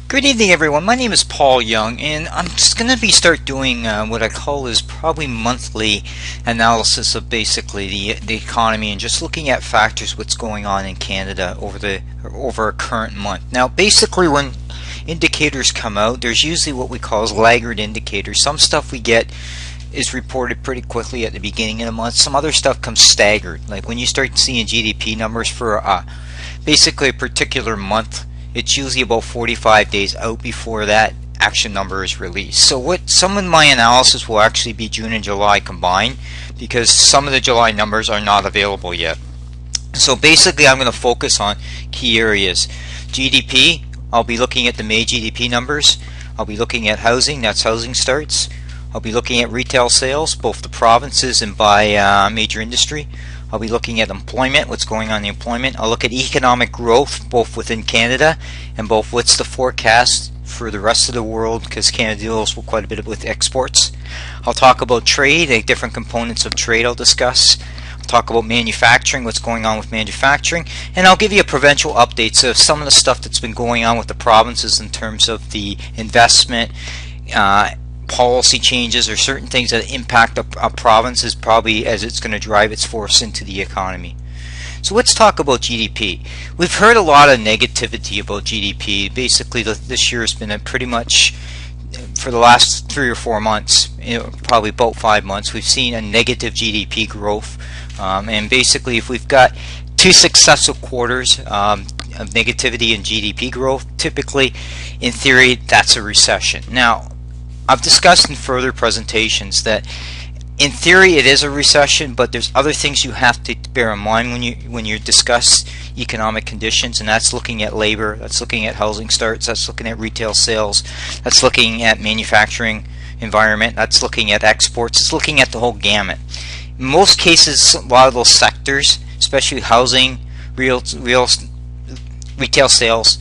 Good evening, everyone. My name is Paul Young, and I'm just going to start doing what I call is probably monthly analysis of basically the economy and just looking at factors, what's going on in Canada over a current month. Now, basically, when indicators come out, there's usually what we call as laggard indicators. Some stuff we get is reported pretty quickly at the beginning of the month. Some other stuff comes staggered. Like when you start seeing GDP numbers for basically a particular month, it's usually about 45 days out before that action number is released. So some of my analysis will actually be June and July combined, because some of the July numbers are not available yet. So basically I'm going to focus on key areas. GDP, I'll be looking at the May GDP numbers. I'll be looking at housing, that's housing starts. I'll be looking at retail sales, both the provinces and by major industry. I'll be looking at employment, what's going on in the employment. I'll look at economic growth, both within Canada and both what's the forecast for the rest of the world, because Canada deals quite a bit with exports. I'll talk about trade, the different components of trade I'll discuss. I'll talk about manufacturing, what's going on with manufacturing, and I'll give you a provincial update of some of the stuff that's been going on with the provinces in terms of the investment, policy changes, or certain things that impact a province is probably as it's going to drive its force into the economy. So let's talk about GDP. We've heard a lot of negativity about GDP. Basically this year has been a pretty much, for the last 3 or 4 months, probably about 5 months, we've seen a negative GDP growth, and basically if we've got 2 successive quarters of negativity in GDP growth, typically in theory that's a recession. Now, I've discussed in further presentations that in theory it is a recession, but there's other things you have to bear in mind when you discuss economic conditions, and that's looking at labor, that's looking at housing starts, that's looking at retail sales, that's looking at manufacturing environment, that's looking at exports, it's looking at the whole gamut. In most cases, a lot of those sectors, especially housing, retail sales,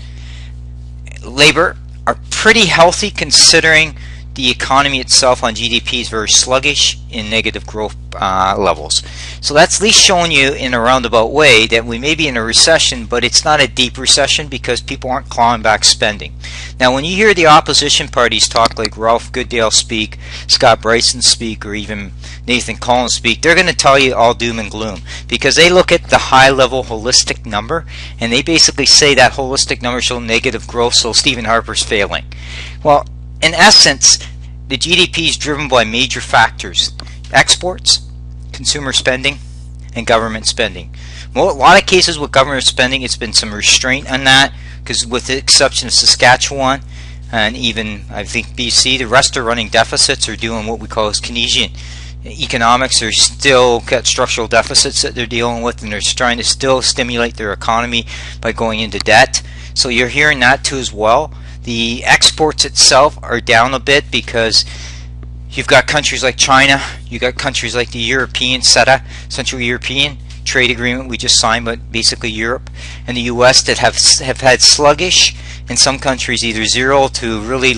labor, are pretty healthy considering the economy itself on GDP is very sluggish in negative growth levels. So that's at least showing you in a roundabout way that we may be in a recession, but it's not a deep recession because people aren't clawing back spending. Now when you hear the opposition parties talk, like Ralph Goodale speak, Scott Bryson speak, or even Nathan Collins speak, they're going to tell you all doom and gloom because they look at the high level holistic number and they basically say that holistic number shows negative growth, so Stephen Harper's failing. Well, in essence, the GDP is driven by major factors: exports, consumer spending, and government spending. Well, a lot of cases with government spending, it's been some restraint on that, because with the exception of Saskatchewan and even I think BC, the rest are running deficits or doing what we call as Keynesian economics. They're still got structural deficits that they're dealing with, and they're trying to still stimulate their economy by going into debt. So you're hearing that too as well. The exports itself are down a bit because you've got countries like China, you've got countries like the European CETA, Central European Trade Agreement we just signed, but basically Europe and the US that have had sluggish, in some countries either zero to really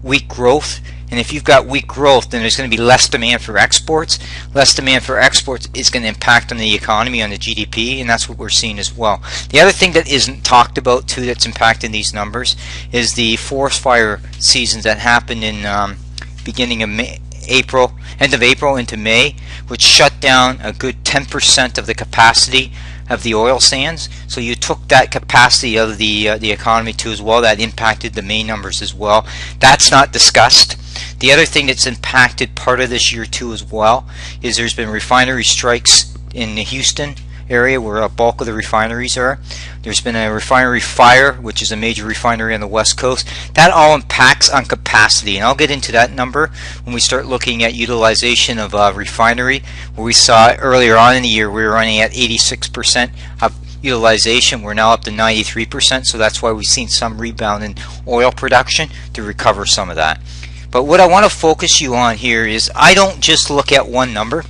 weak growth. And if you've got weak growth, then there's going to be less demand for exports. Less demand for exports is going to impact on the economy, on the GDP, and that's what we're seeing as well. The other thing that isn't talked about too that's impacting these numbers is the forest fire seasons that happened in beginning of end of April into May, which shut down a good 10% of the capacity of the oil sands. So you took that capacity of the economy too as well. That impacted the May numbers as well. That's not discussed. The other thing that's impacted part of this year too as well is there's been refinery strikes in the Houston area where a bulk of the refineries are. There's been a refinery fire, which is a major refinery on the west coast. That all impacts on capacity, and I'll get into that number when we start looking at utilization of refinery, where we saw earlier on in the year we were running at 86% of utilization. We're now up to 93%, so that's why we've seen some rebound in oil production to recover some of that. But what I want to focus you on here is I don't just look at one number.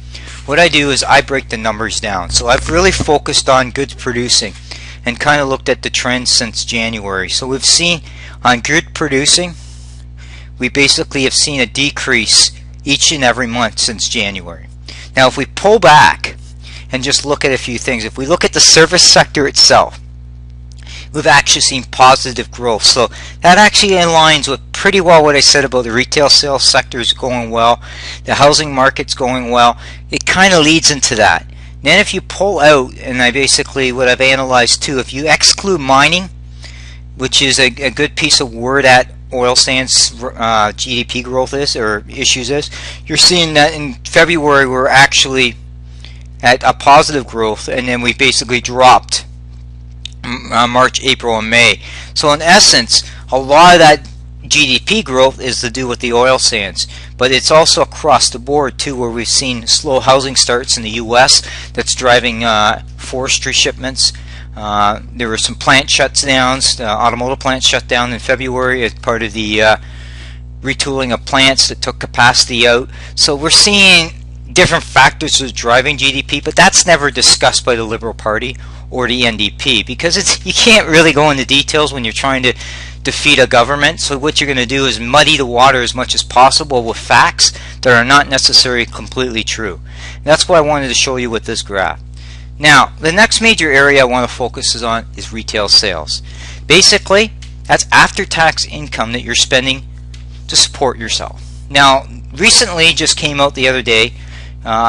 What I do is I break the numbers down. So I've really focused on goods producing and kind of looked at the trends since January. So we've seen on good producing, we basically have seen a decrease each and every month since January. Now if we pull back and just look at a few things, if we look at the service sector itself, we've actually seen positive growth. So that actually aligns with pretty well what I said about the retail sales sector is going well, the housing market's going well. It kind of leads into that. Then if you pull out, and what I've analyzed too, if you exclude mining, which is a good piece of word at oil sands GDP growth issues is, you're seeing that in February we're actually at a positive growth, and then we basically dropped March, April, and May. So in essence, a lot of that GDP growth is to do with the oil sands, but it's also across the board too, where we've seen slow housing starts in the US that's driving forestry shipments. There were some plant shutdowns, automotive plants shut down in February as part of the retooling of plants that took capacity out. So we're seeing different factors that's driving GDP, but that's never discussed by the Liberal Party or the NDP, because you can't really go into details when you're trying to defeat a government. So what you're going to do is muddy the water as much as possible with facts that are not necessarily completely true. And that's what I wanted to show you with this graph. Now, the next major area I want to focus on is retail sales. Basically, that's after-tax income that you're spending to support yourself. Now, recently, just came out the other day,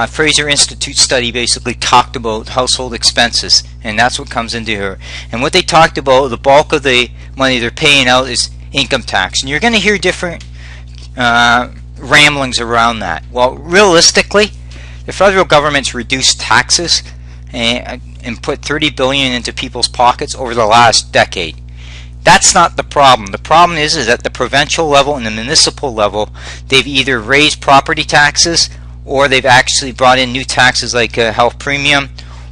Fraser Institute study basically talked about household expenses, and that's what comes into here. And what they talked about, the bulk of the money they're paying out is income tax. And you're going to hear different ramblings around that. Well, realistically, the federal government's reduced taxes and put $30 billion into people's pockets over the last decade. That's not the problem. The problem is at the provincial level and the municipal level, they've either raised property taxes, or they've actually brought in new taxes like a health premium,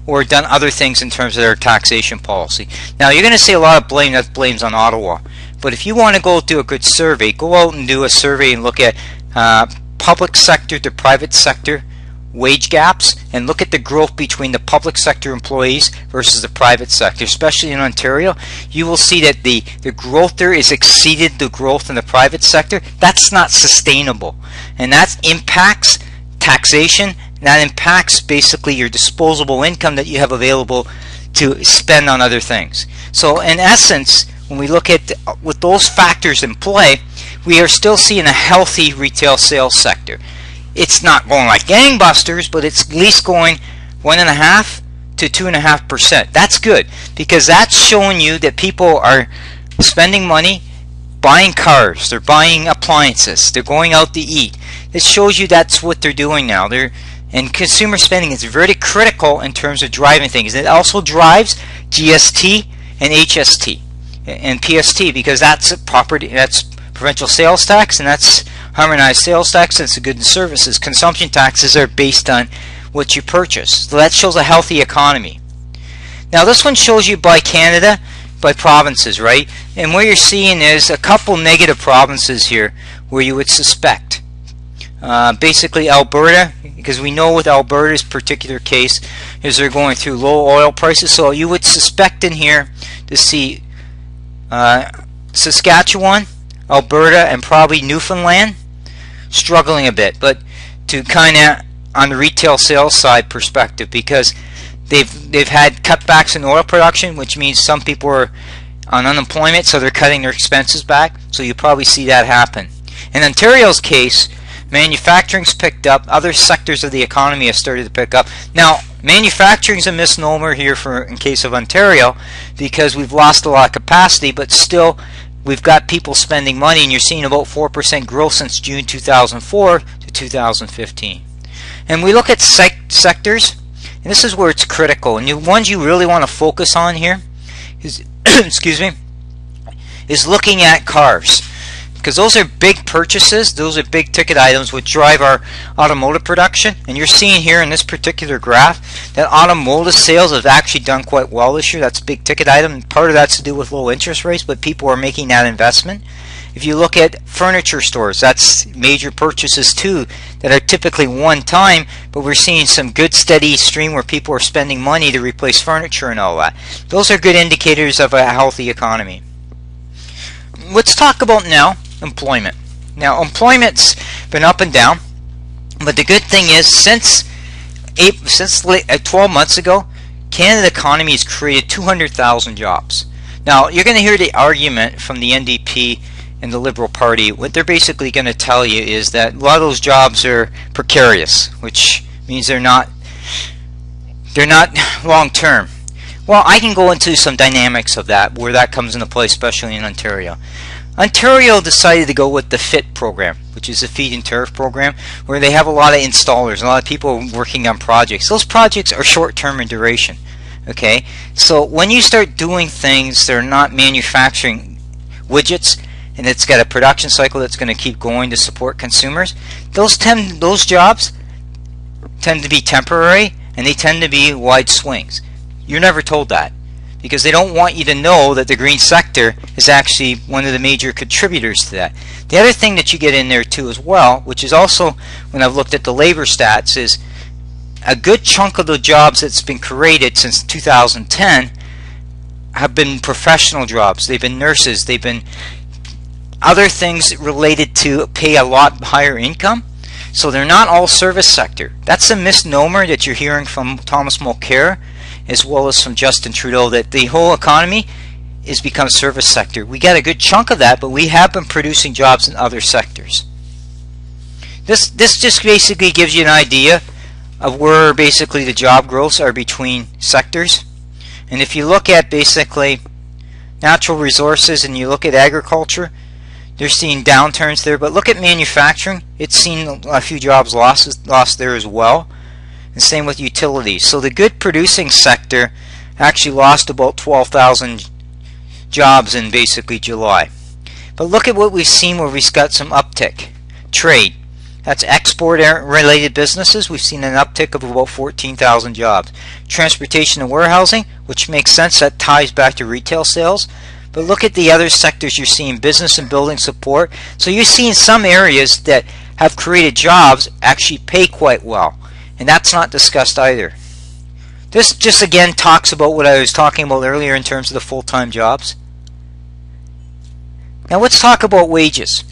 or done other things in terms of their taxation policy. Now, you're going to see a lot of blame that blames on Ottawa. But if you want to go do a good survey, go out and do a survey and look at public sector to private sector wage gaps, and look at the growth between the public sector employees versus the private sector, especially in Ontario. You will see that the growth there is exceeded the growth in the private sector. That's not sustainable, and that impacts taxation. That impacts basically your disposable income that you have available to spend on other things. So in essence, when we look at with those factors in play, we are still seeing a healthy retail sales sector. It's not going like gangbusters, but it's at least going 1.5% to 2.5%. That's good, because that's showing you that people are spending money, buying cars, they're buying appliances, they're going out to eat. It shows you that's what they're doing now. And consumer spending is very critical in terms of driving things. It also drives GST and HST and PST, because that's provincial sales tax, and that's harmonized sales tax, and it's the goods and services. Consumption taxes are based on what you purchase. So that shows a healthy economy. Now this one shows you by Canada, by provinces, right? And what you're seeing is a couple negative provinces here where you would suspect. Basically Alberta, because we know with Alberta's particular case is they're going through low oil prices, so you would suspect in here to see Saskatchewan, Alberta, and probably Newfoundland struggling a bit, but to kind of on the retail sales side perspective, because they've had cutbacks in oil production, which means some people are on unemployment, so they're cutting their expenses back. So you probably see that happen. In Ontario's case, manufacturing's picked up. Other sectors of the economy have started to pick up. Now, manufacturing's a misnomer here in case of Ontario, because we've lost a lot of capacity, but still we've got people spending money, and you're seeing about 4% growth since June 2004 to 2015. And we look at sectors, and this is where it's critical. And the ones you really want to focus on here is, excuse me, is looking at cars, because those are big purchases. Those are big ticket items which drive our automotive production. And you're seeing here in this particular graph that automotive sales have actually done quite well this year. That's a big ticket item, and part of that's to do with low interest rates, but people are making that investment. If you look at furniture stores, that's major purchases too that are typically one time, but we're seeing some good steady stream where people are spending money to replace furniture and all that. Those are good indicators of a healthy economy. Let's talk about now employment. Now, employment's been up and down, but the good thing is since 12 months ago, Canada economy has created 200,000 jobs. Now, you're going to hear the argument from the NDP and the Liberal Party. What they're basically going to tell you is that a lot of those jobs are precarious, which means they're not long term. Well, I can go into some dynamics of that, where that comes into play, especially in Ontario. Ontario decided to go with the FIT program, which is a feed and tariff program, where they have a lot of installers, a lot of people working on projects. Those projects are short-term in duration. Okay, so when you start doing things that are not manufacturing widgets, and it's got a production cycle that's going to keep going to support consumers, those jobs tend to be temporary, and they tend to be wide swings. You're never told that, because they don't want you to know that the green sector is actually one of the major contributors to that. The other thing that you get in there too as well, which is also, when I've looked at the labor stats, is a good chunk of the jobs that's been created since 2010 have been professional jobs. They've been nurses, they've been other things related to pay a lot higher income. So they're not all service sector. That's a misnomer that you're hearing from Thomas Mulcair as well as from Justin Trudeau, that the whole economy is become service sector. We got a good chunk of that, but we have been producing jobs in other sectors. This just basically gives you an idea of where basically the job growths are between sectors. And if you look at basically natural resources and you look at agriculture, they're seeing downturns there. But look at manufacturing, it's seen a few jobs lost there as well. And same with utilities. So the good producing sector actually lost about 12,000 jobs in basically July. But look at what we've seen where we've got some uptick. Trade. That's export-related businesses. We've seen an uptick of about 14,000 jobs. Transportation and warehousing, which makes sense, that ties back to retail sales. But look at the other sectors you're seeing, business and building support. So you're seeing some areas that have created jobs actually pay quite well. And that's not discussed either. This just again talks about what I was talking about earlier in terms of the full-time jobs. Now let's talk about wages.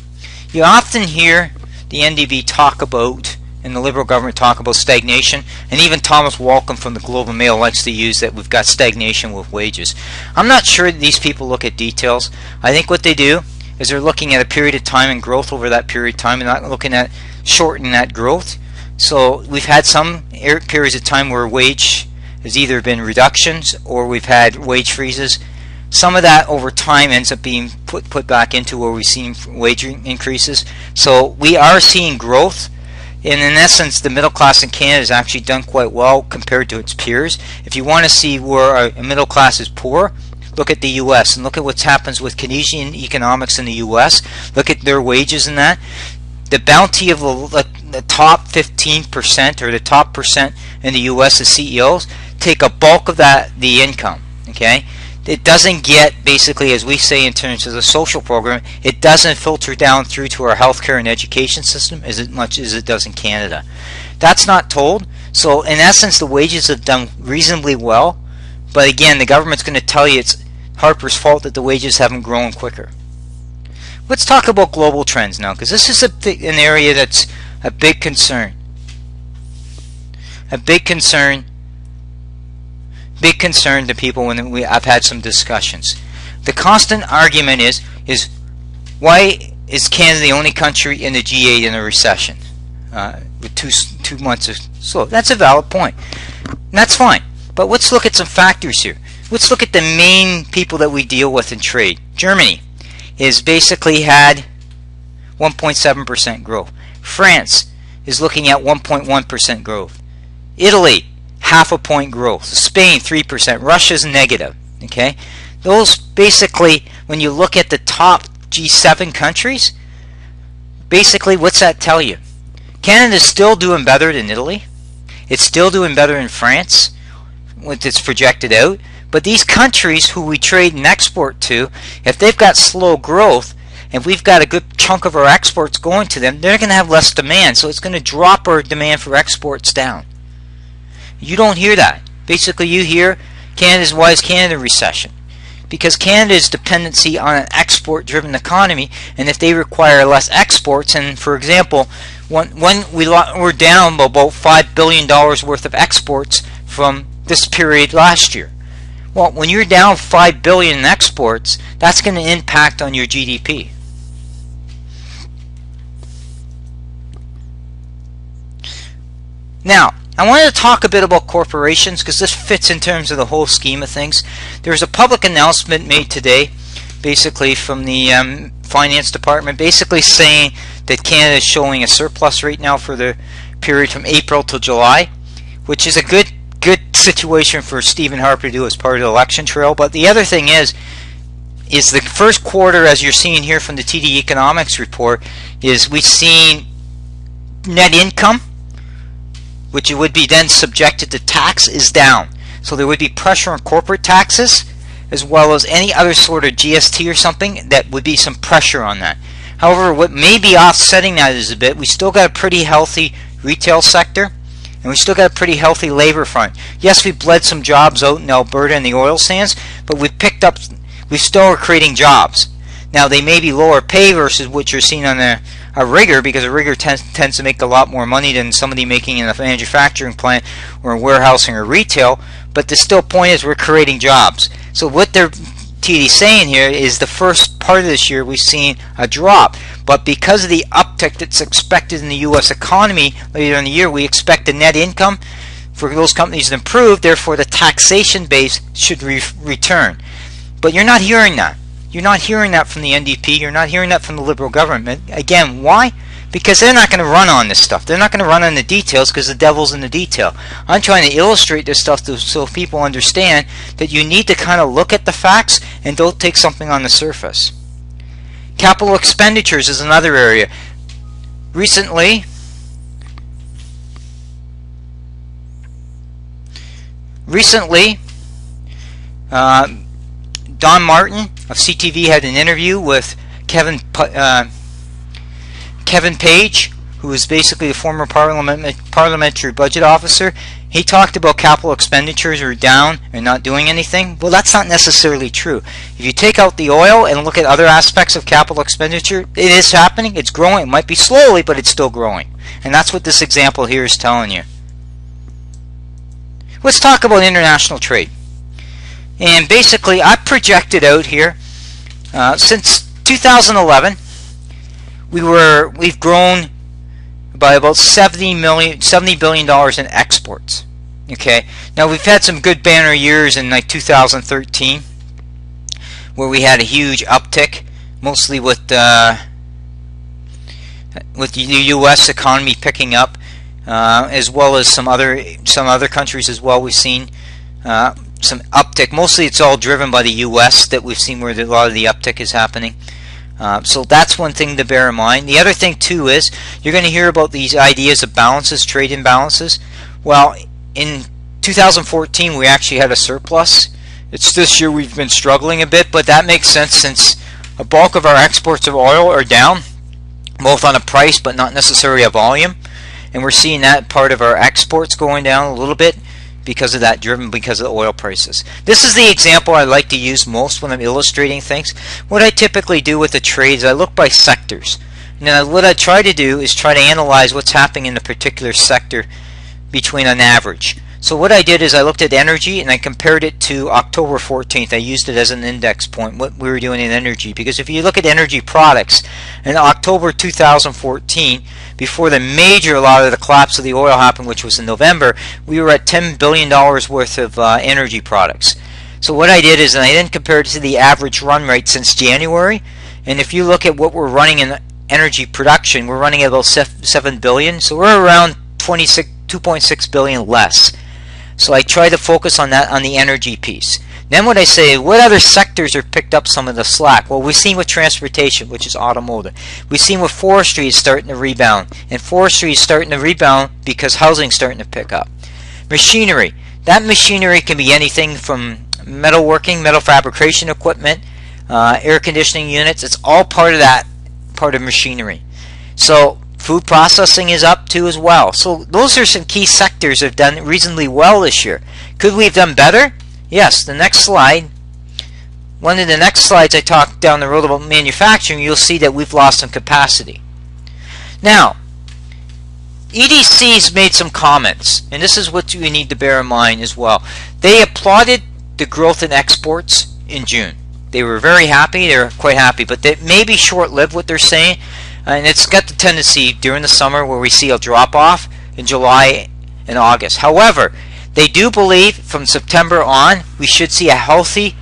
You often hear the NDP talk about, and the Liberal government talk about stagnation, and even Thomas Walcom from the Globe and Mail likes to use that we've got stagnation with wages. I'm not sure that these people look at details. I think what they do is they're looking at a period of time and growth over that period of time, and not looking at shortening that growth. So we've had some periods of time where wage has either been reductions or we've had wage freezes. Some of that over time ends up being put back into where we've seen wage increases. So we are seeing growth. And in essence, the middle class in Canada has actually done quite well compared to its peers. If you want to see where a middle class is poor, look at the U.S. and look at what happens with Keynesian economics in the U.S. Look at their wages in that. The bounty of the top 15% or the top percent in the U.S. as CEOs take a bulk of that, the income. Okay. It doesn't get, basically, as we say in terms of the social program, it doesn't filter down through to our healthcare and education system as much as it does in Canada. That's not told. So in essence, the wages have done reasonably well. But again, the government's going to tell you it's Harper's fault that the wages haven't grown quicker. Let's talk about global trends now, because this is an area that's a big concern. A big concern to people when I've had some discussions. The constant argument is why is Canada the only country in the G8 in a recession with two months of slow? That's a valid point. And that's fine. But let's look at some factors here. Let's look at the main people that we deal with in trade. Germany has basically had 1.7% growth. France is looking at 1.1% growth. Italy, 0.5 point growth. Spain, 3%. Russia's negative. Okay, those basically, when you look at the top G7 countries, basically, what's that tell you? Canada's still doing better than Italy. It's still doing better in France, with its projected out. But these countries who we trade and export to, if they've got slow growth, and we've got a good chunk of our exports going to them, they're going to have less demand. So it's going to drop our demand for exports down. You don't hear that. Basically, you hear why is Canada recession? Because Canada's dependency on an export-driven economy, and if they require less exports, and for example, when we're down about $5 billion worth of exports from this period last year. Well, when you're down $5 billion in exports, that's going to impact on your GDP. Now, I wanted to talk a bit about corporations because this fits in terms of the whole scheme of things. There was a public announcement made today, basically from the Finance Department, basically saying that Canada is showing a surplus right now for the period from April to July, which is a good situation for Stephen Harper to do as part of the election trail. But the other thing is the first quarter, as you're seeing here from the TD Economics report, is we've seen net income, which it would be then subjected to tax, is down. So there would be pressure on corporate taxes as well as any other sort of GST or something. That would be some pressure on that. However, what may be offsetting that is a bit, we still got a pretty healthy retail sector and we still got a pretty healthy labor front. Yes, we bled some jobs out in Alberta and the oil sands, but we still are creating jobs. Now they may be lower pay versus what you're seeing on a rigger, because a rigger tends to make a lot more money than somebody making in a manufacturing plant or warehousing or retail, but the still point is we're creating jobs. So what they're TD saying here is the first part of this year we've seen a drop, but because of the uptick that's expected in the U.S. economy later in the year, we expect the net income for those companies to improve, therefore the taxation base should return. But you're not hearing that. You're not hearing that from the NDP. You're not hearing that from the Liberal government. Again, why? Because they're not going to run on this stuff. They're not going to run on the details because the devil's in the detail. I'm trying to illustrate this stuff so people understand that you need to kind of look at the facts and don't take something on the surface. Capital expenditures is another area. Recently, Don Martin of CTV had an interview with Kevin Page, who is basically the former parliamentary budget officer. He talked about capital expenditures are down and not doing anything. Well, that's not necessarily true. If you take out the oil and look at other aspects of capital expenditure, it is happening. It's growing. It might be slowly, but it's still growing. And that's what this example here is telling you. Let's talk about international trade. And basically, I projected out here since 2011, we've grown by about $70 billion in exports. Okay, now we've had some good banner years in like 2013, where we had a huge uptick, mostly with the U.S. economy picking up, as well as some other countries as well. We've seen some uptick. Mostly it's all driven by the U.S. that we've seen where a lot of the uptick is happening. So that's one thing to bear in mind. The other thing too is you're going to hear about these ideas of balances, trade imbalances. Well, in 2014 we actually had a surplus. It's this year we've been struggling a bit, but that makes sense since a bulk of our exports of oil are down, both on a price but not necessarily a volume. And we're seeing that part of our exports going down a little bit because of that, driven because of the oil prices. This is the example I like to use most when I'm illustrating things. What I typically do with the trades, I look by sectors. Now what I try to do is try to analyze what's happening in a particular sector between an average. So what I did is I looked at energy and I compared it to October 14th. I used it as an index point, what we were doing in energy. Because if you look at energy products in October 2014, before the a lot of the collapse of the oil happened, which was in November, we were at $10 billion worth of energy products. So what I did is I then compared it to the average run rate since January. And if you look at what we're running in energy production, we're running at about $7 billion. So we're around 2.6 billion less. So I try to focus on that, on the energy piece. Then what I say, what other sectors have picked up some of the slack? Well, we've seen with transportation, which is automotive. We've seen with forestry is starting to rebound. And forestry is starting to rebound because housing's starting to pick up. Machinery. That machinery can be anything from metalworking, metal fabrication equipment, air conditioning units. It's all part of that, part of machinery. So food processing is up too as well. So those are some key sectors that have done reasonably well this year. Could we have done better? Yes. The next slide, one of the next slides I talk down the road about manufacturing, you'll see that we've lost some capacity. Now, EDC's made some comments, and this is what you need to bear in mind as well. They applauded the growth in exports in June. They were very happy. They're quite happy, but they may be short-lived what they're saying, and it's got the tendency during the summer where we see a drop-off in July and August. However, they do believe from September on we should see a healthy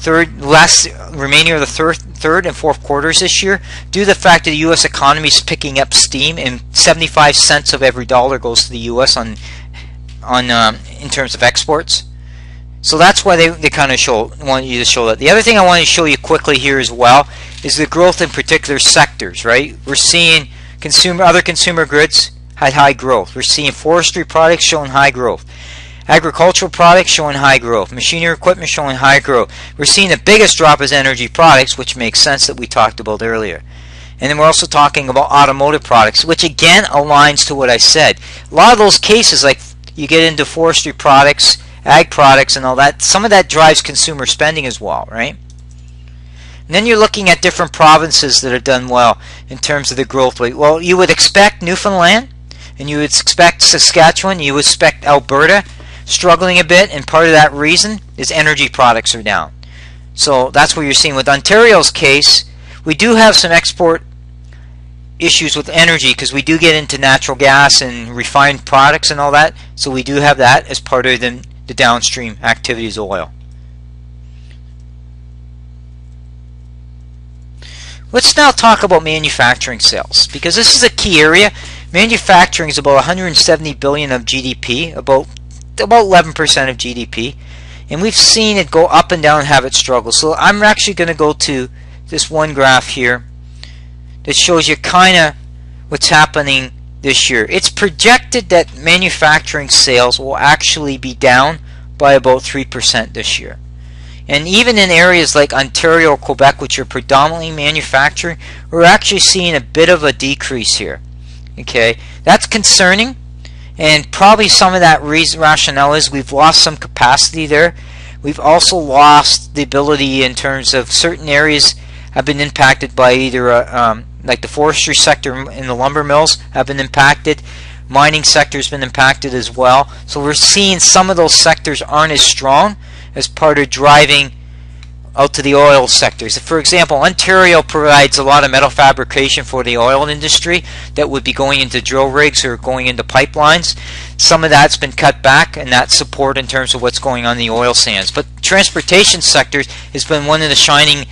remainder of the third and fourth quarters this year, due to the fact that the U.S. economy is picking up steam, and 75 cents of every dollar goes to the U.S. in terms of exports. So that's why they kind of want you to show that. The other thing I want to show you quickly here as well is the growth in particular sectors. Right, we're seeing other consumer goods had high growth. We're seeing forestry products showing high growth. Agricultural products showing high growth. Machinery equipment showing high growth. We're seeing the biggest drop is energy products, which makes sense that we talked about earlier. And then we're also talking about automotive products, which again aligns to what I said. A lot of those cases, like you get into forestry products, ag products and all that, some of that drives consumer spending as well, right? And then you're looking at different provinces that have done well in terms of the growth rate. Well, you would expect Newfoundland, and you would expect Saskatchewan, you would expect Alberta struggling a bit, and part of that reason is energy products are down. So that's what you're seeing. With Ontario's case, we do have some export issues with energy because we do get into natural gas and refined products and all that, so we do have that as part of the downstream activities of oil. Let's now talk about manufacturing sales, because this is a key area. Manufacturing is about 170 billion of GDP, about 11% of GDP, and we've seen it go up and down and have it struggle. So I'm actually going to go to this one graph here that shows you kind of what's happening this year. It's projected that manufacturing sales will actually be down by about 3% this year. And even in areas like Ontario or Quebec, which are predominantly manufacturing, we're actually seeing a bit of a decrease here. Okay, that's concerning, and probably some of that rationale is we've lost some capacity there. We've also lost the ability in terms of certain areas have been impacted by either like the forestry sector and the lumber mills have been impacted. Mining sector has been impacted as well. So we're seeing some of those sectors aren't as strong as part of driving out to the oil sectors. For example, Ontario provides a lot of metal fabrication for the oil industry that would be going into drill rigs or going into pipelines. Some of that's been cut back, and that's support in terms of what's going on in the oil sands. But transportation sectors has been one of the shining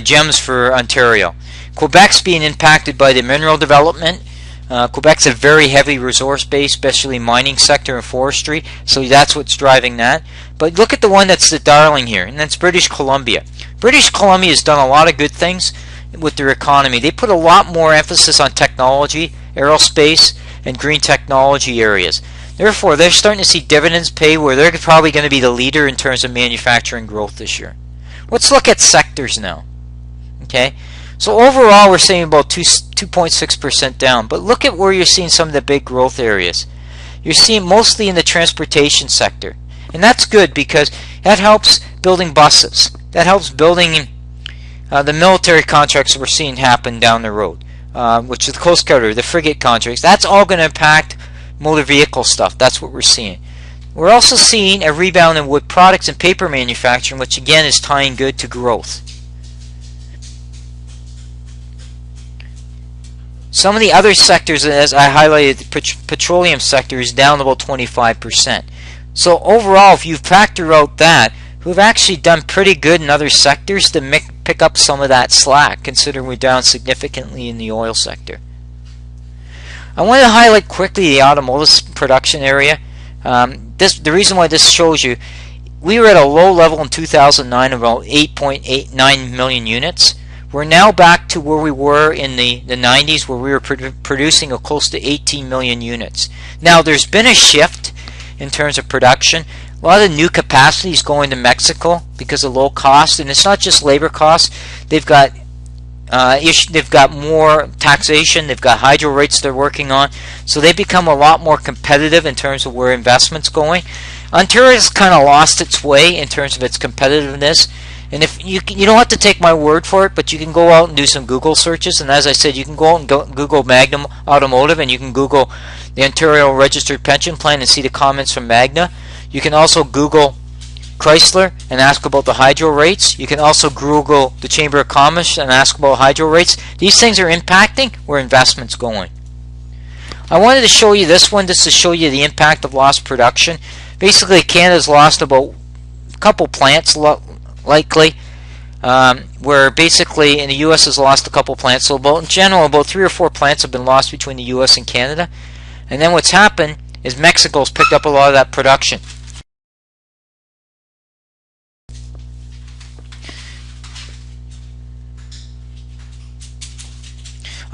gems for Ontario. Quebec's being impacted by the mineral development. Quebec's a very heavy resource base, especially mining sector and forestry, so that's what's driving that. But look at the one that's the darling here, and that's British Columbia. British Columbia has done a lot of good things with their economy. They put a lot more emphasis on technology, aerospace, and green technology areas. Therefore, they're starting to see dividends pay where they're probably going to be the leader in terms of manufacturing growth this year. Let's look at sectors now. Okay, so overall we're seeing about 2.6% down, but look at where you're seeing some of the big growth areas. You're seeing mostly in the transportation sector, and that's good because that helps building buses. That helps building the military contracts we're seeing happen down the road, which is the Coast Guard or the frigate contracts. That's all going to impact motor vehicle stuff. That's what we're seeing. We're also seeing a rebound in wood products and paper manufacturing, which again is tying good to growth. Some of the other sectors, as I highlighted, the petroleum sector is down about 25%. So overall, if you factor out that, we've actually done pretty good in other sectors to pick up some of that slack, considering we're down significantly in the oil sector. I want to highlight quickly the automotive production area. The reason why this shows you, we were at a low level in 2009 of about 8.89 million units. We're now back to where we were in the 90s, where we were producing close to 18 million units. Now, there's been a shift in terms of production. A lot of new capacity is going to Mexico because of low cost, and it's not just labor costs. They've got more taxation. They've got hydro rates they're working on, so they become a lot more competitive in terms of where investment's going. Ontario's kind of lost its way in terms of its competitiveness. And if you don't have to take my word for it, but you can go out and do some Google searches. And as I said, you can go out and Google Magna Automotive, and you can Google the Ontario Registered Pension Plan and see the comments from Magna. You can also Google Chrysler and ask about the hydro rates. You can also Google the Chamber of Commerce and ask about hydro rates. These things are impacting where investment's going. I wanted to show you this one just to show you the impact of lost production. Basically, Canada's lost about a couple plants likely, where basically in the U.S. has lost a couple plants. So in general, about 3 or 4 plants have been lost between the U.S. and Canada. And then what's happened is Mexico's picked up a lot of that production.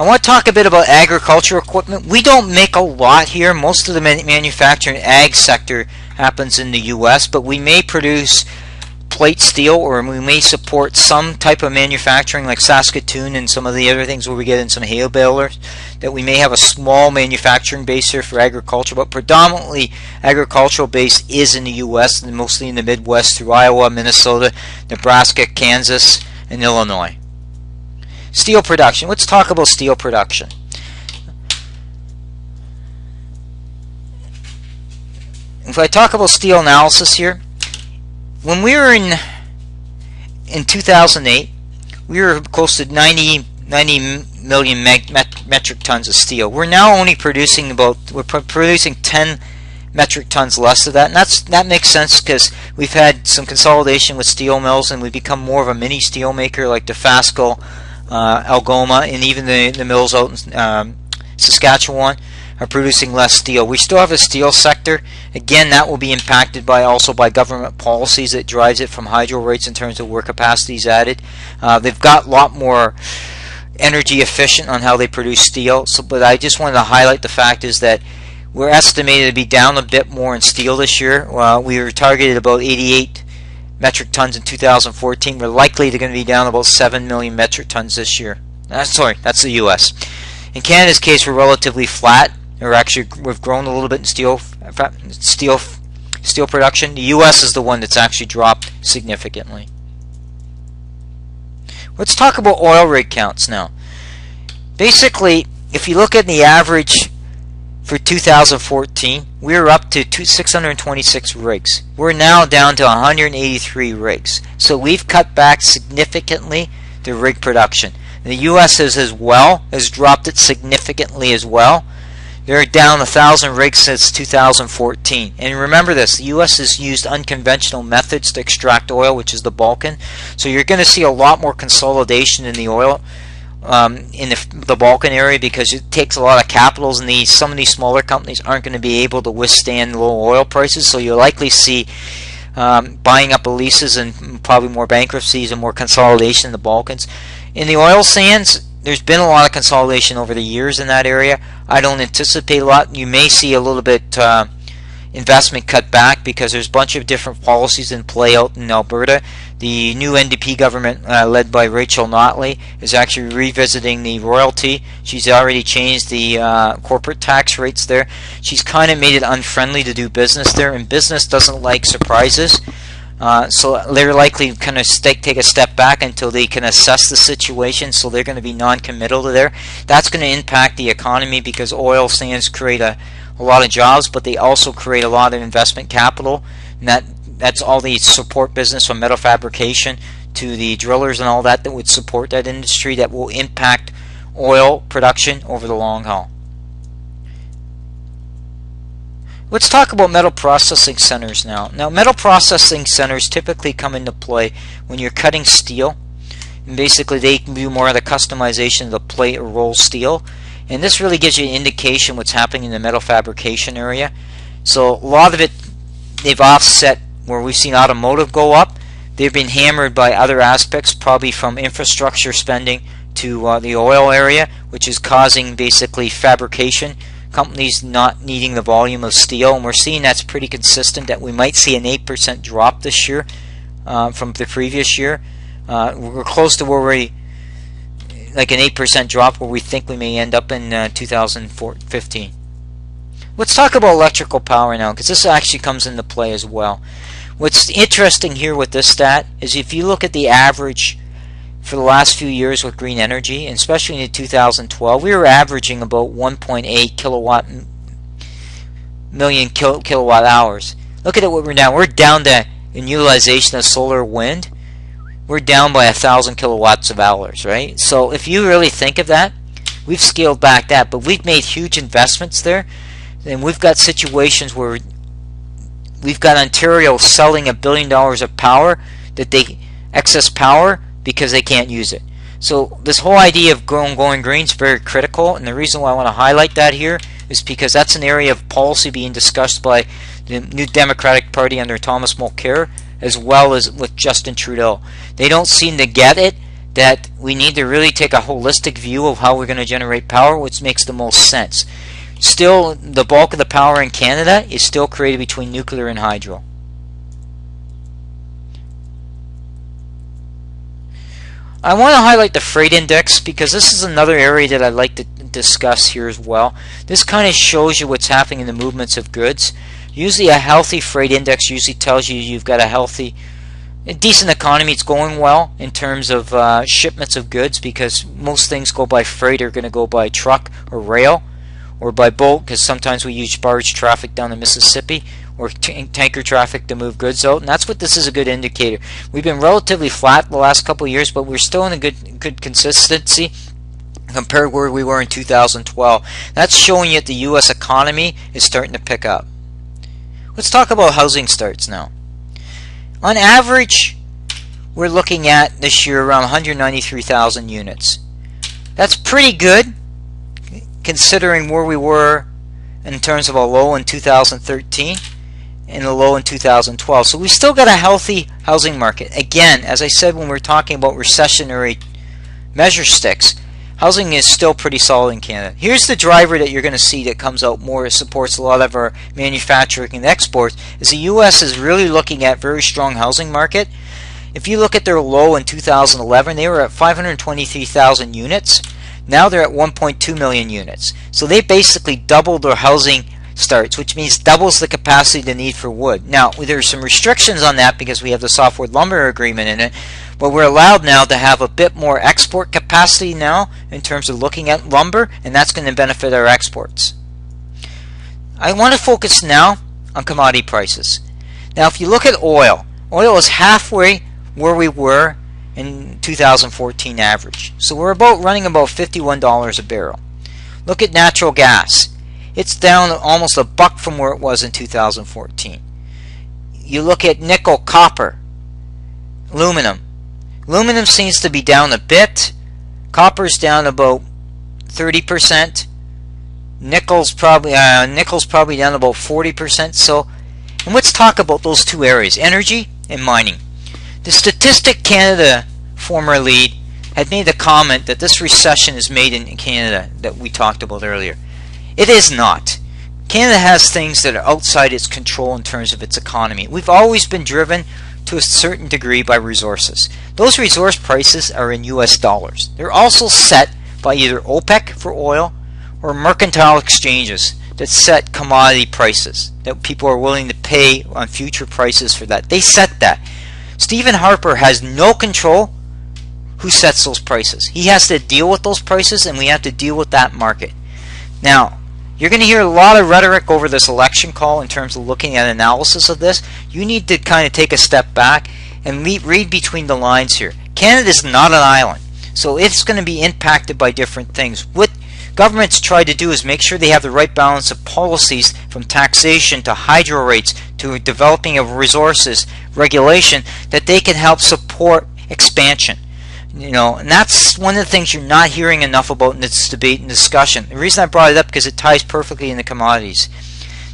I want to talk a bit about agricultural equipment. We don't make a lot here. Most of the manufacturing ag sector happens in the U.S., but we may produce plate steel, or we may support some type of manufacturing like Saskatchewan and some of the other things where we get in some hay balers, that we may have a small manufacturing base here for agriculture, but predominantly agricultural base is in the U.S. and mostly in the Midwest through Iowa, Minnesota, Nebraska, Kansas, and Illinois. Steel production. Let's talk about steel production. If I talk about steel analysis here, when we were in 2008, we were close to 90 million metric tons of steel. We're now only producing we're producing 10 metric tons less of that, and that makes sense because we've had some consolidation with steel mills, and we've become more of a mini steel maker like Dofasco, Algoma, and even the mills out in Saskatchewan are producing less steel. We still have a steel sector. Again, that will be impacted also by government policies that drives it from hydro rates in terms of where capacity is added. They've got a lot more energy efficient on how they produce steel. But I just wanted to highlight the fact is that we're estimated to be down a bit more in steel this year. We were targeted about 88 metric tons in 2014. We're likely to going to be down about 7 million metric tons this year. Sorry, that's the U.S. In Canada's case, we're relatively flat. We've grown a little bit in steel production. The U.S. is the one that's actually dropped significantly. Let's talk about oil rig counts now. Basically, if you look at the average for 2014, we were up to 626 rigs. We're now down to 183 rigs. So we've cut back significantly the rig production. The U.S. has dropped it significantly as well. They're down 1,000 rigs since 2014. And remember this, the U.S. has used unconventional methods to extract oil, which is the Balkan. So you're going to see a lot more consolidation in the oil in the Balkan area, because it takes a lot of capitals, and some of these smaller companies aren't going to be able to withstand low oil prices. So you'll likely see buying up of leases and probably more bankruptcies and more consolidation in the Balkans. In the oil sands, there's been a lot of consolidation over the years in that area. I don't anticipate a lot. You may see a little bit investment cut back because there's a bunch of different policies in play out in Alberta. The new NDP government led by Rachel Notley is actually revisiting the royalty. She's already changed the corporate tax rates there. She's kind of made it unfriendly to do business there, and business doesn't like surprises. So they're likely kind of take a step back until they can assess the situation, so they're going to be non-committal to there. That's going to impact the economy because oil sands create a lot of jobs, but they also create a lot of investment capital, and that's all the support business from metal fabrication to the drillers and all that would support that industry, that will impact oil production over the long haul. Let's talk about metal processing centers now. Now, metal processing centers typically come into play when you're cutting steel, and basically they can do more of the customization of the plate or roll steel, and this really gives you an indication what's happening in the metal fabrication area. So a lot of it, they've offset where we've seen automotive go up. They've been hammered by other aspects, probably from infrastructure spending to the oil area, which is causing basically fabrication companies not needing the volume of steel, and we're seeing that's pretty consistent, that we might see an 8% drop this year from the previous year. We're close to where like an 8% drop where we think we may end up in 2015. Let's talk about electrical power now, because this actually comes into play as well. What's interesting here with this stat is if you look at the average for the last few years with green energy, and especially in 2012, we were averaging about 1.8 million kilowatt hours. Look at it, what we're now. We're down to in utilization of solar wind, we're down by 1,000 kilowatts of hours, right? So if you really think of that, we've scaled back that, but we've made huge investments there, and we've got situations where we've got Ontario selling $1 billion of power, that they excess power, because they can't use it. So this whole idea of going green is very critical, and the reason why I want to highlight that here is because that's an area of policy being discussed by the new Democratic Party under Thomas Mulcair, as well as with Justin Trudeau. They don't seem to get it that we need to really take a holistic view of how we're going to generate power, which makes the most sense. Still, the bulk of the power in Canada is still created between nuclear and hydro. I want to highlight the freight index because this is another area that I'd like to discuss here as well. This kind of shows you what's happening in the movements of goods. Usually a healthy freight index usually tells you you've got a decent economy. It's going well in terms of shipments of goods, because most things go by freight are going to go by truck or rail or by boat, because sometimes we use barge traffic down the Mississippi or tanker traffic to move goods out, and that's what this is a good indicator. We've been relatively flat the last couple of years, but we're still in a good consistency compared where we were in 2012. That's showing you that the U.S. economy is starting to pick up. Let's talk about housing starts now. On average, we're looking at this year around 193,000 units. That's pretty good considering where we were in terms of a low in 2013 and a low in 2012. So we still got a healthy housing market. Again, as I said when we were talking about recessionary measure sticks, housing is still pretty solid in Canada. Here's the driver that you're going to see that comes out more, supports a lot of our manufacturing and exports, is the U.S. is really looking at very strong housing market. If you look at their low in 2011, they were at 523,000 units. Now they're at 1.2 million units. So they basically doubled their housing starts, which means doubles the capacity the need for wood. Now, there's some restrictions on that because we have the softwood lumber agreement in it, but we're allowed now to have a bit more export capacity now in terms of looking at lumber, and that's going to benefit our exports. I want to focus now on commodity prices. Now, if you look at oil is halfway where we were in 2014 average. So we're running about $51 a barrel. Look at natural gas. It's down almost $1 from where it was in 2014. You look at nickel, copper, aluminum. Aluminum seems to be down a bit. Copper's down about 30%. Nickel's probably down about 40%. So, and let's talk about those two areas, energy and mining. The Statistic Canada former lead had made a comment that this recession is made in Canada that we talked about earlier. It is not. Canada has things that are outside its control in terms of its economy. We've always been driven to a certain degree by resources. Those resource prices are in US dollars. They're also set by either OPEC for oil or mercantile exchanges that set commodity prices that people are willing to pay on future prices for that. They set that. Stephen Harper has no control who sets those prices. He has to deal with those prices, and we have to deal with that market. Now, you're going to hear a lot of rhetoric over this election call in terms of looking at analysis of this. You need to kind of take a step back and read between the lines here. Canada is not an island, so it's going to be impacted by different things. What governments try to do is make sure they have the right balance of policies, from taxation to hydro rates to developing of resources, regulation, that they can help support expansion. And that's one of the things you're not hearing enough about in this debate and discussion. The reason I brought it up because it ties perfectly into commodities.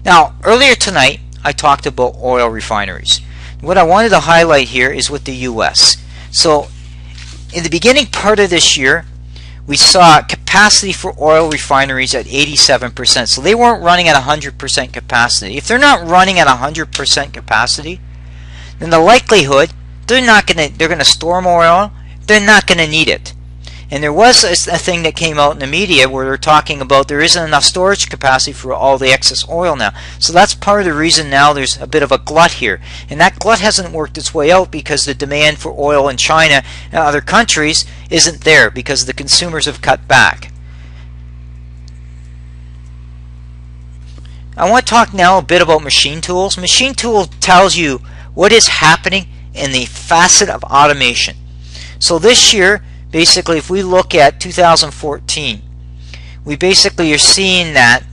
Now, earlier tonight, I talked about oil refineries. What I wanted to highlight here is with the U.S. So, in the beginning part of this year, we saw capacity for oil refineries at 87%. So they weren't running at 100% capacity. If they're not running at 100% capacity, then the likelihood they're going to store more oil. They're not going to need it. And there was a thing that came out in the media where they're talking about there isn't enough storage capacity for all the excess oil now. So that's part of the reason now there's a bit of a glut here. And that glut hasn't worked its way out because the demand for oil in China and other countries isn't there because the consumers have cut back. I want to talk now a bit about machine tools. Machine tool tells you what is happening in the facet of automation. So this year, basically, if we look at 2014, we basically are seeing that,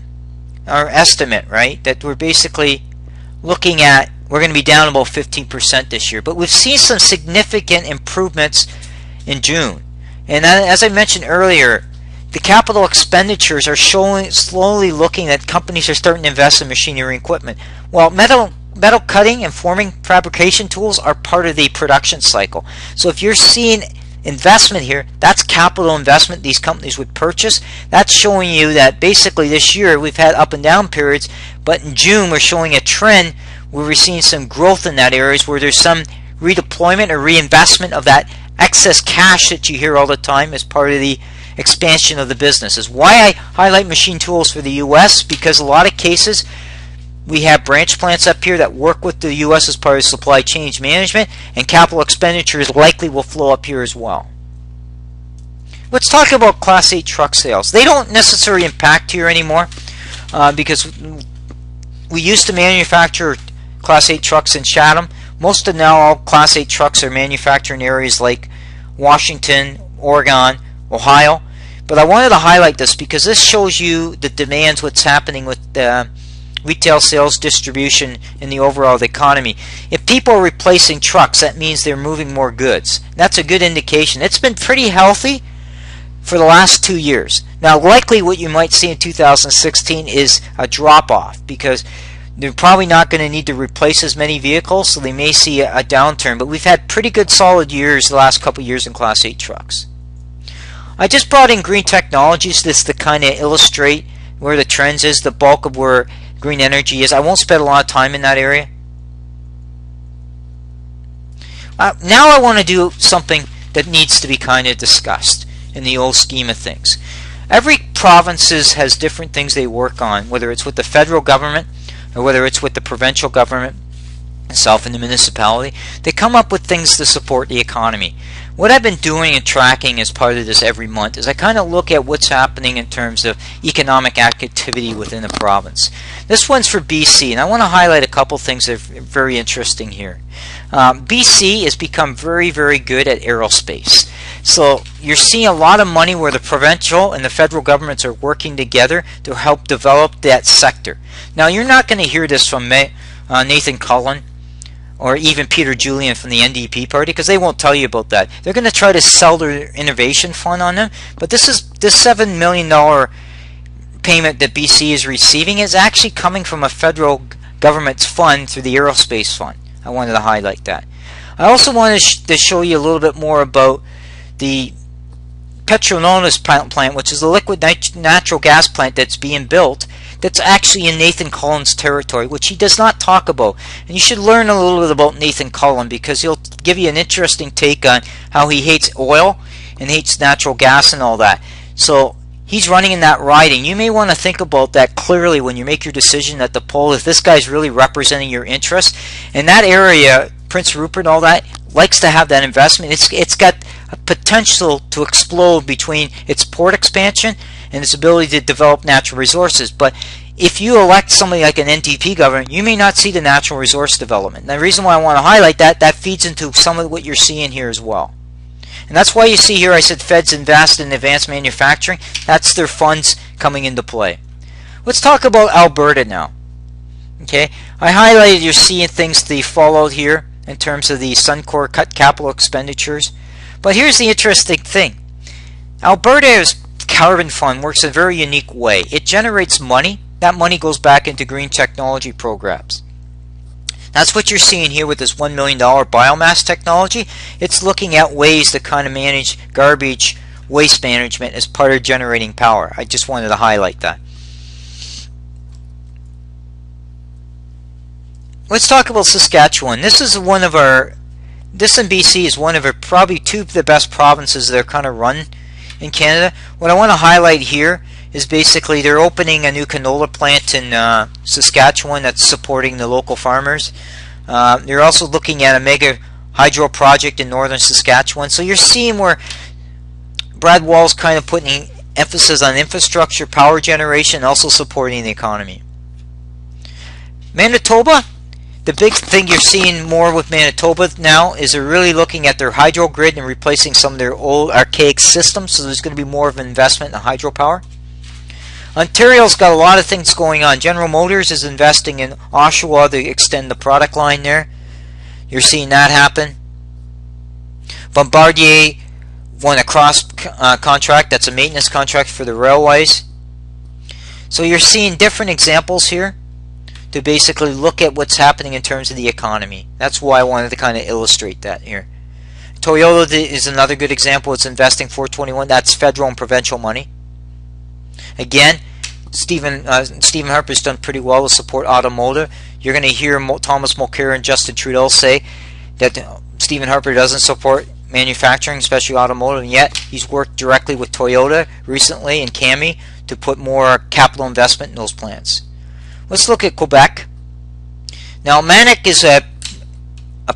our estimate, right, that we're basically looking at, we're going to be down about 15% this year. But we've seen some significant improvements in June. And as I mentioned earlier, the capital expenditures are slowly looking that companies are starting to invest in machinery and equipment. Well, metal cutting and forming fabrication tools are part of the production cycle. So if you're seeing investment here, that's capital investment these companies would purchase. That's showing you that basically this year we've had up and down periods, but in June we're showing a trend where we're seeing some growth in that areas where there's some redeployment or reinvestment of that excess cash that you hear all the time as part of the expansion of the business. Is why I highlight machine tools for the US, because a lot of cases we have branch plants up here that work with the US as part of supply chain management, and capital expenditures likely will flow up here as well. Let's talk about Class 8 truck sales. They don't necessarily impact here anymore because we used to manufacture Class 8 trucks in Chatham. Most of now all Class 8 trucks are manufactured in areas like Washington, Oregon, Ohio. But I wanted to highlight this because this shows you the demands, what's happening with retail sales, distribution in the overall economy. If people are replacing trucks, that means they're moving more goods. That's a good indication. It's been pretty healthy for the last 2 years. Now likely what you might see in 2016 is a drop-off because they're probably not going to need to replace as many vehicles, so they may see a downturn. But we've had pretty good solid years the last couple of years in Class 8 trucks. I just brought in green technologies just to kind of illustrate where the trends is, the bulk of where green energy is. I won't spend a lot of time in that area. Now I want to do something that needs to be kind of discussed in the old scheme of things. Every province has different things they work on, whether it's with the federal government or whether it's with the provincial government itself and the municipality. They come up with things to support the economy. What I've been doing and tracking as part of this every month is I kind of look at what's happening in terms of economic activity within the province. This one's for BC, and I want to highlight a couple things that are very interesting here. BC has become very, very good at aerospace. So you're seeing a lot of money where the provincial and the federal governments are working together to help develop that sector. Now you're not going to hear this from Nathan Cullen or even Peter Julian from the NDP party, because they won't tell you about that. They're going to try to sell their innovation fund on them, but this $7 million payment that BC is receiving is actually coming from a federal government's fund through the aerospace fund. I wanted to highlight that. I also wanted to show you a little bit more about the Petronas plant, which is a liquid natural gas plant that's being built, that's actually in Nathan Cullen's territory, which he does not talk about. And you should learn a little bit about Nathan Cullen, because he'll give you an interesting take on how he hates oil and hates natural gas and all that. So he's running in that riding. You may want to think about that clearly when you make your decision at the poll, if this guy's really representing your interest. In that area, Prince Rupert and all that likes to have that investment. It's got a potential to explode between its port expansion and its ability to develop natural resources. But if you elect somebody like an NDP government, you may not see the natural resource development. And the reason why I want to highlight that feeds into some of what you're seeing here as well. And that's why you see here I said feds invest in advanced manufacturing. That's their funds coming into play. Let's talk about Alberta now. Okay, I highlighted you're seeing things to follow here in terms of the Suncor cut capital expenditures. But here's the interesting thing. Alberta's carbon fund works in a very unique way. It generates money. That money goes back into green technology programs. That's what you're seeing here with this $1 million biomass technology. It's looking at ways to kind of manage garbage waste management as part of generating power. I just wanted to highlight that. Let's talk about Saskatchewan. This in BC is one of our probably two of the best provinces that are kind of run in Canada. What I want to highlight here is basically they're opening a new canola plant in Saskatchewan that's supporting the local farmers. They're also looking at a mega hydro project in northern Saskatchewan. So you're seeing where Brad Wall's kind of putting emphasis on infrastructure, power generation, and also supporting the economy. Manitoba, The big thing you're seeing more with Manitoba now is they're really looking at their hydro grid and replacing some of their old archaic systems, so there's going to be more of an investment in hydropower. Ontario's got a lot of things going on. General Motors is investing in Oshawa to extend the product line there. You're seeing that happen. Bombardier won a cross contract. That's a maintenance contract for the railways. So you're seeing different examples here to basically look at what's happening in terms of the economy. That's why I wanted to kind of illustrate that here. Toyota is another good example. It's investing $421. That's federal and provincial money. Again, Stephen Harper's done pretty well to support automotive. You're going to hear Thomas Mulcair and Justin Trudeau say that Stephen Harper doesn't support manufacturing, especially automotive, and yet he's worked directly with Toyota recently and CAMI to put more capital investment in those plants. Let's look at Quebec. Now, Manic is a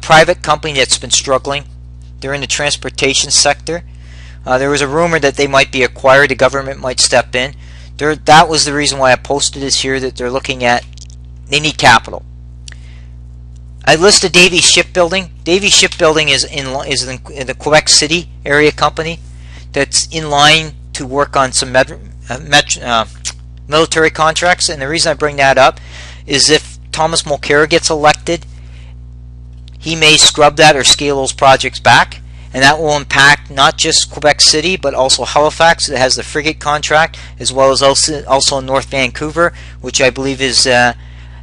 private company that's been struggling. They're in the transportation sector. There was a rumor that they might be acquired. The government might step in. That was the reason why I posted this here, that they're looking at, they need capital. I listed Davy Shipbuilding. Davy Shipbuilding is in the Quebec City area company that's in line to work on some military contracts. And the reason I bring that up is if Thomas Mulcair gets elected, he may scrub that or scale those projects back. And that will impact not just Quebec City, but also Halifax that has the frigate contract, as well as also North Vancouver, which I believe is an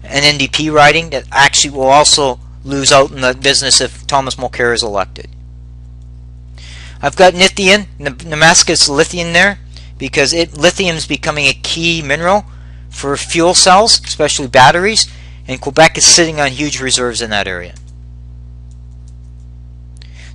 NDP riding that actually will also lose out in the business if Thomas Mulcair is elected. I've got Nithian, Nemaska's lithium there, because lithium is becoming a key mineral for fuel cells, especially batteries, and Quebec is sitting on huge reserves in that area.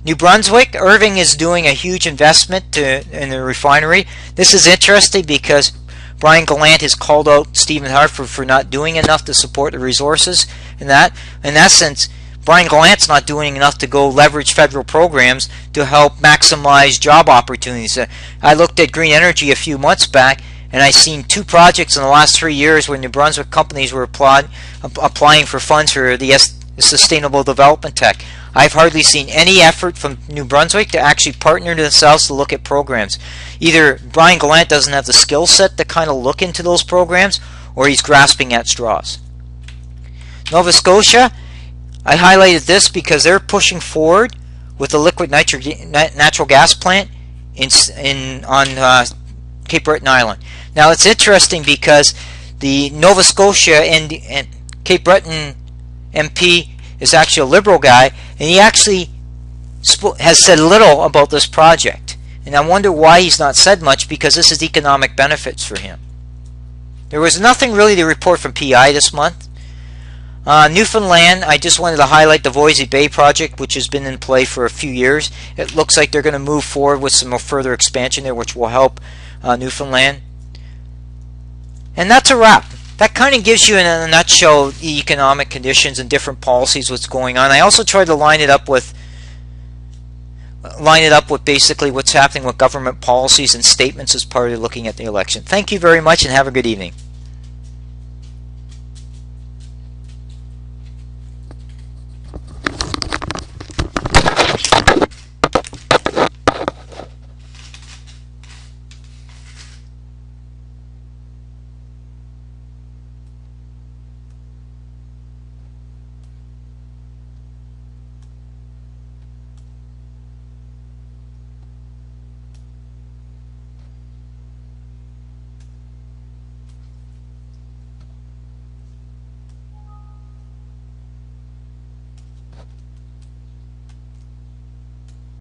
New Brunswick, Irving is doing a huge investment in the refinery. This is interesting because Brian Gallant has called out Stephen Harper for not doing enough to support the resources. In essence, Brian Gallant's not doing enough to go leverage federal programs to help maximize job opportunities. I looked at green energy a few months back, and I seen 2 projects in the last 3 years where New Brunswick companies were applying for funds for the sustainable development tech. I've hardly seen any effort from New Brunswick to actually partner themselves to look at programs. Either Brian Gallant doesn't have the skill set to kind of look into those programs, or he's grasping at straws. Nova Scotia, I highlighted this because they're pushing forward with the liquid natural gas plant on Cape Breton Island. Now it's interesting because the Nova Scotia and Cape Breton MP is actually a Liberal guy, and he actually has said little about this project. And I wonder why he's not said much, because this is economic benefits for him. There was nothing really to report from PI this month. Newfoundland, I just wanted to highlight the Voisey Bay project, which has been in play for a few years. It looks like they're going to move forward with some more further expansion there, which will help Newfoundland. And that's a wrap. That kind of gives you in a nutshell the economic conditions and different policies, what's going on. I also tried to line it up with basically what's happening with government policies and statements as part of looking at the election. Thank you very much and have a good evening.